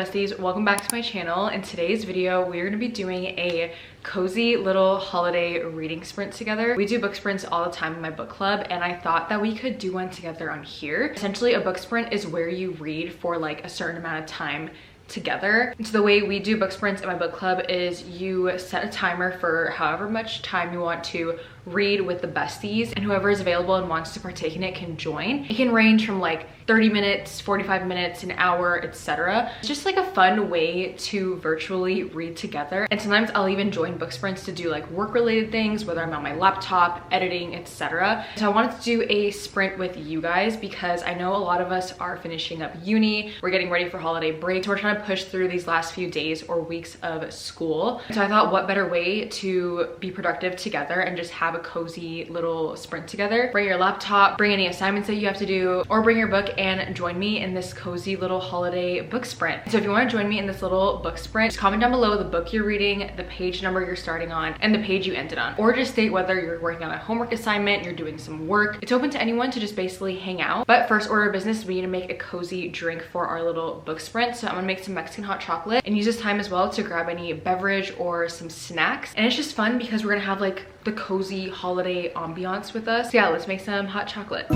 besties, welcome back to my channel. In today's video, we're going to be doing a cozy little holiday reading sprint together. We do book sprints all the time in my book club, and I thought that we could do one together on here. Essentially, a book sprint is where you read for like a certain amount of time together. And so the way we do book sprints in my book club is you set a timer for however much time you want to read with the besties, and whoever is available and wants to partake in it can join. It can range from like 30 minutes, 45 minutes, an hour, etc. It's just like a fun way to virtually read together. And sometimes I'll even join book sprints to do like work related things, whether I'm on my laptop, editing, etc. So I wanted to do a sprint with you guys because I know a lot of us are finishing up uni, we're getting ready for holiday break, so we're trying to push through these last few days or weeks of school. So I thought, what better way to be productive together and just have a cozy little sprint together. Bring your laptop, bring any assignments that you have to do, or bring your book and join me in this cozy little holiday book sprint. So if you want to join me in this little book sprint, just comment down below the book you're reading, the page number you're starting on, and the page you ended on. Or just state whether you're working on a homework assignment, you're doing some work. It's open to anyone to just basically hang out. But first order of business, we need to make a cozy drink for our little book sprint. So I'm gonna make some Mexican hot chocolate and use this time as well to grab any beverage or some snacks. And it's just fun because we're gonna have like the cozy holiday ambiance with us. So yeah, let's make some hot chocolate.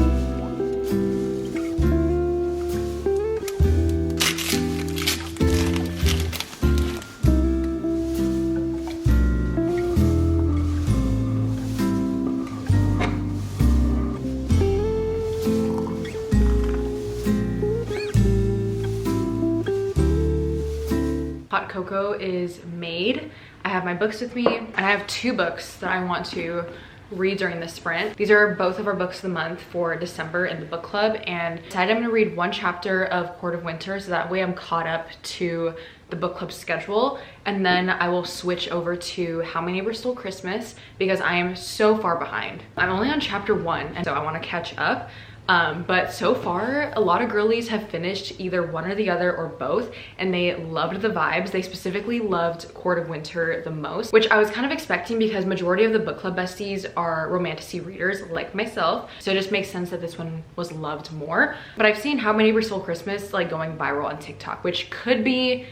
Hot cocoa is made. I have my books with me, and I have two books that I want to read during the sprint. These are both of our books of the month for December in the book club, and I decided I'm gonna read one chapter of Court of Winter so that way I'm caught up to the book club schedule, and then I will switch over to How My Neighbors Stole Christmas because I am so far behind. I'm only on chapter 1, and so I want to catch up. But so far, a lot of girlies have finished either one or the other or both, and they loved the vibes. They specifically loved Court of Winter the most, which I was kind of expecting because majority of the book club besties are romantasy readers like myself. So it just makes sense that this one was loved more. But I've seen How My Neighbors Stole Christmas like going viral on TikTok, which could be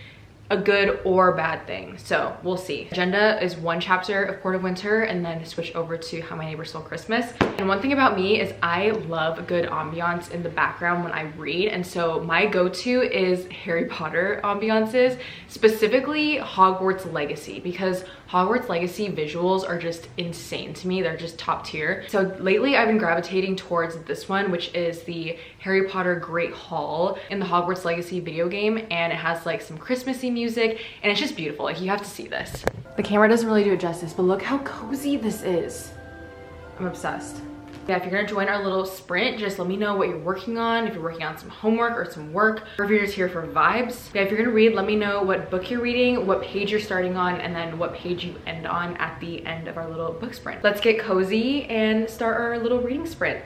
a good or bad thing, so we'll see. Agenda is one chapter of Court of Winter and then switch over to How My Neighbors Stole Christmas. And one thing about me is I love a good ambiance in the background when I read, and so my go-to is Harry Potter ambiances, specifically Hogwarts Legacy, because Hogwarts Legacy visuals are just insane to me. They're just top tier. So lately I've been gravitating towards this one, which is the Harry Potter Great Hall in the Hogwarts Legacy video game, and it has like some Christmassy music, and it's just beautiful. Like, you have to see this. The camera doesn't really do it justice, but look how cozy this is. I'm obsessed. Yeah, if you're gonna join our little sprint, just let me know what you're working on, if you're working on some homework or some work, or if you're just here for vibes. Yeah, if you're gonna read, let me know what book you're reading, what page you're starting on, and then what page you end on at the end of our little book sprint. Let's get cozy and start our little reading sprint.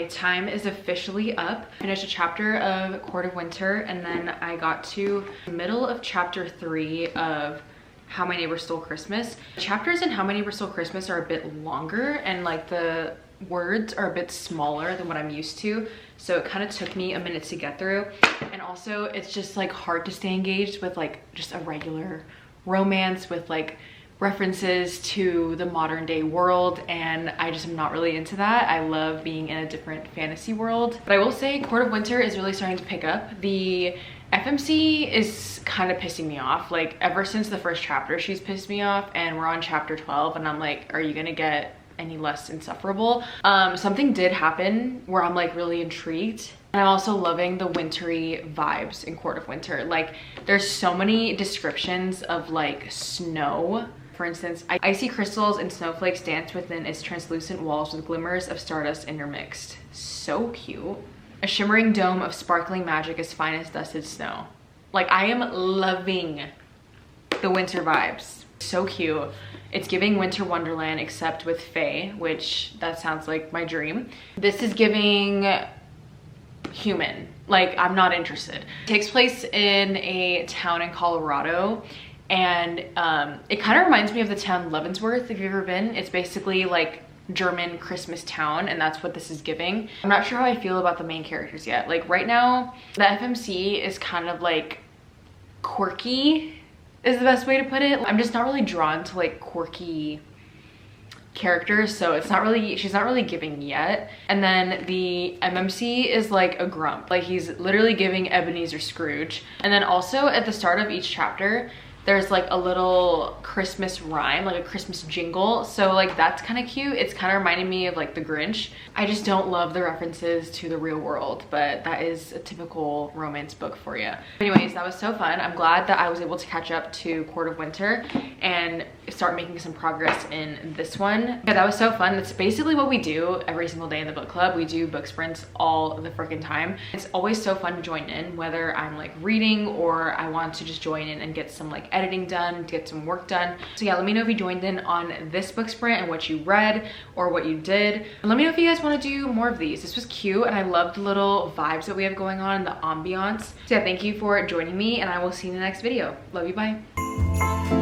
Okay, time is officially up. Finished a chapter of Court of Winter, and then I got to the middle of chapter 3 of How My Neighbor Stole Christmas. Chapters in How My Neighbor Stole Christmas are a bit longer, and like the words are a bit smaller than what I'm used to, so it kind of took me a minute to get through. And also it's just like hard to stay engaged with like just a regular romance with like references to the modern day world, and I just am not really into that. I love being in a different fantasy world. But I will say Court of Winter is really starting to pick up. The FMC is kind of pissing me off. Like ever since the first chapter she's pissed me off, and we're on chapter 12 and I'm like, are you gonna get any less insufferable? Something did happen where I'm like really intrigued. And I'm also loving the wintry vibes in Court of Winter. Like there's so many descriptions of like snow. For instance, icy crystals and snowflakes dance within its translucent walls with glimmers of stardust intermixed. So cute. A shimmering dome of sparkling magic as fine as dusted snow. Like I am loving the winter vibes. So cute. It's giving Winter Wonderland except with Fae, which that sounds like my dream. This is giving human. Like I'm not interested. It takes place in a town in Colorado, and it kind of reminds me of the town Leavenworth, if you've ever been. It's basically like German Christmas town, and that's what this is giving. I'm not sure how I feel about the main characters yet. Like right now the FMC is kind of like quirky is the best way to put it. I'm just not really drawn to like quirky characters, so it's not really, she's not really giving yet. And then the MMC is like a grump. Like he's literally giving Ebenezer Scrooge. And then also at the start of each chapter there's like a little Christmas rhyme, like a Christmas jingle. So like that's kind of cute. It's kind of reminding me of like the Grinch. I just don't love the references to the real world, but that is a typical romance book for you. Anyways, that was so fun. I'm glad that I was able to catch up to Court of Winter and start making some progress in this one. Yeah, that was so fun. That's basically what we do every single day in the book club. We do book sprints all the freaking time. It's always so fun to join in, whether I'm like reading or I want to just join in and get some like editing done, to get some work done. So yeah, let me know if you joined in on this book sprint and what you read or what you did. And let me know if you guys want to do more of these. This was cute, and I love the little vibes that we have going on, the ambiance. So yeah, thank you for joining me, and I will see you in the next video. Love you, bye.